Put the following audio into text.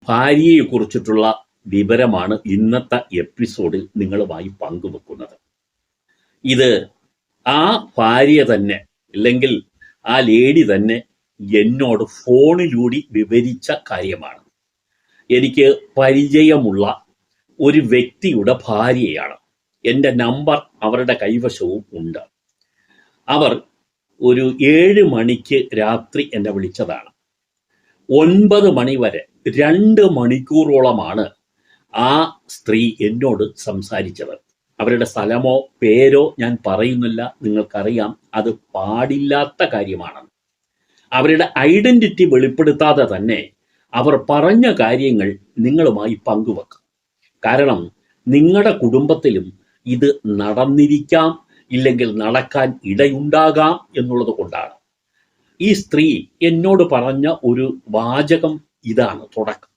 ഭാര്യയെക്കുറിച്ചിട്ടുള്ള വിവരമാണ് ഇന്നത്തെ എപ്പിസോഡിൽ നിങ്ങളുമായി പങ്കുവെക്കുന്നത്. ഇത് ആ ഭാര്യ തന്നെ, അല്ലെങ്കിൽ ആ ലേഡി തന്നെ എന്നോട് ഫോണിലൂടെ വിവരിച്ച കാര്യമാണ്. എനിക്ക് പരിചയമുള്ള ഒരു വ്യക്തിയുടെ ഭാര്യയാണ്. എൻ്റെ നമ്പർ അവരുടെ കൈവശവും ഉണ്ട്. അവർ ഒരു 7 മണിക്ക് രാത്രി എന്നെ വിളിച്ചതാണ്. 9 മണി വരെ 2 മണിക്കൂറോളമാണ് ആ സ്ത്രീ എന്നോട് സംസാരിച്ചത്. അവരുടെ സ്ഥലമോ പേരോ ഞാൻ പറയുന്നില്ല, നിങ്ങൾക്കറിയാം അത് പാടില്ലാത്ത കാര്യമാണ്. അവരുടെ ഐഡന്റിറ്റി വെളിപ്പെടുത്താതെ തന്നെ അവർ പറഞ്ഞ കാര്യങ്ങൾ നിങ്ങളുമായി പങ്കുവെക്കും. കാരണം നിങ്ങളുടെ കുടുംബത്തിലും ഇത് നടന്നിരിക്കാം, ഇല്ലെങ്കിൽ നടക്കാൻ ഇടയുണ്ടാകാം എന്നുള്ളത് കൊണ്ടാണ്. ഈ സ്ത്രീ എന്നോട് പറഞ്ഞ ഒരു വാചകം ഇതാണ് തുടക്കം.